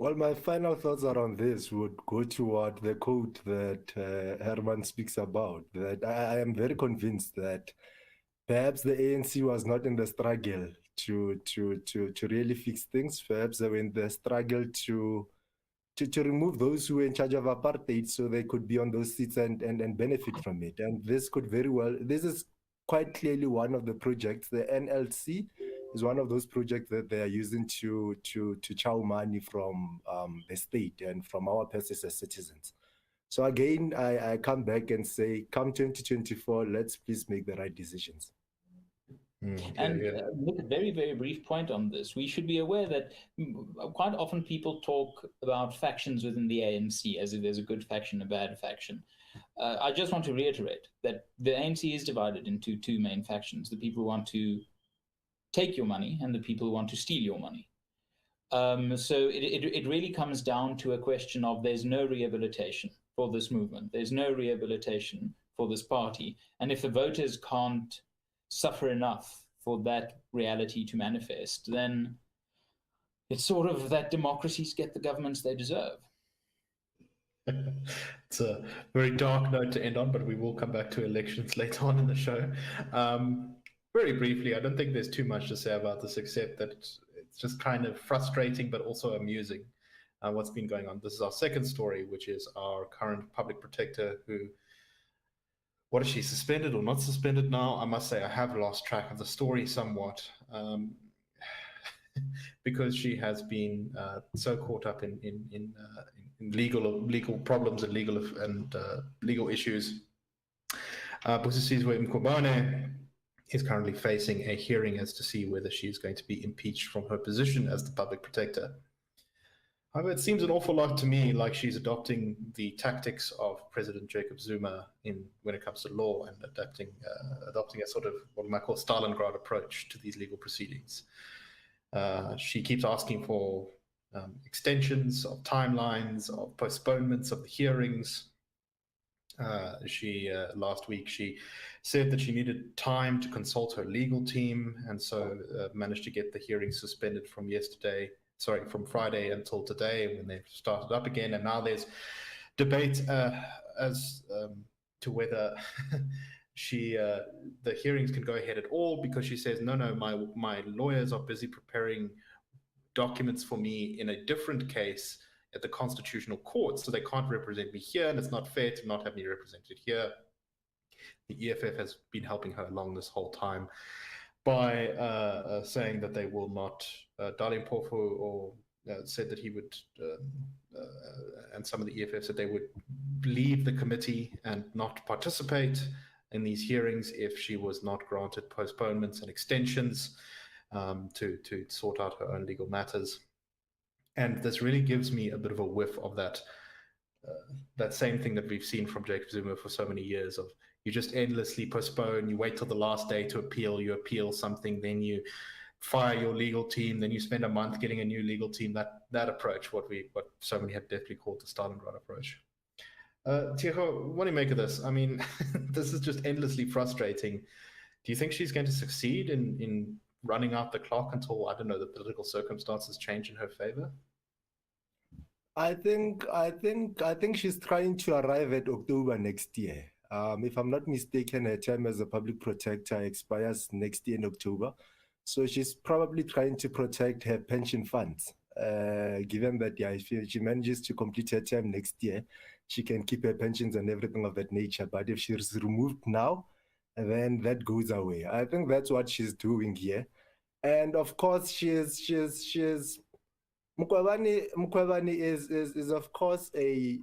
Well, my final thoughts around this would go toward the quote that Herman speaks about. That I am very convinced that perhaps the ANC was not in the struggle to really fix things. Perhaps they were in the struggle to remove those who were in charge of apartheid so they could be on those seats and benefit from it. And this could very well, this is quite clearly one of the projects. The NLC is one of those projects that they are using to chow money from the state and from our purses as citizens. So again, I come back and say, come 2024, let's please make the right decisions. And with a very, very brief point on this, we should be aware that quite often people talk about factions within the ANC as if there's a good faction, a bad faction. I just want to reiterate that the ANC is divided into two main factions: the people who want to take your money and the people who want to steal your money. So it really comes down to a question of there's no rehabilitation for this movement. There's no rehabilitation for this party. And if the voters can't suffer enough for that reality to manifest, then it's sort of that democracies get the governments they deserve. It's a very dark note to end on, but we will come back to elections later on in the show. Very briefly, I don't think there's too much to say about this, except that it's just kind of frustrating, but also amusing what's been going on. This is our second story, which is our current public protector who, what is she, suspended or not suspended now? I must say I have lost track of the story somewhat. Because she has been so caught up in legal problems and legal issues. Busisiwe Mkhwebane is currently facing a hearing as to see whether she is going to be impeached from her position as the public protector. However, it seems an awful lot to me like she's adopting the tactics of President Jacob Zuma when it comes to law, and adopting a sort of what we might call Stalingrad approach to these legal proceedings. She keeps asking for extensions of timelines, of postponements of the hearings. Last week she said that she needed time to consult her legal team, and so managed to get the hearing suspended from Friday until today, when they've started up again. And now there's debate as to whether the hearings can go ahead at all, because she says, no, my lawyers are busy preparing documents for me in a different case at the Constitutional Court, so they can't represent me here, and it's not fair to not have me represented here. The EFF has been helping her along this whole time by saying that they will not, Darlene Mpofu said that he would, and some of the EFF said they would leave the committee and not participate in these hearings if she was not granted postponements and extensions to sort out her own legal matters. And this really gives me a bit of a whiff of that same thing that we've seen from Jacob Zuma for so many years, of you just endlessly postpone, you wait till the last day to appeal, you appeal something, then you fire your legal team, then you spend a month getting a new legal team. That approach, what so many have definitely called the Stalingrad approach. Tieho, what do you make of this? I mean, this is just endlessly frustrating. Do you think she's going to succeed in running out the clock until, I don't know, the political circumstances change in her favor? I think she's trying to arrive at October next year. If I'm not mistaken, her term as a public protector expires next year in October. So she's probably trying to protect her pension funds, given that if she manages to complete her term next year, she can keep her pensions and everything of that nature. But if she's removed now, then that goes away. I think that's what she's doing here. And of course, Mkhwebane is of course a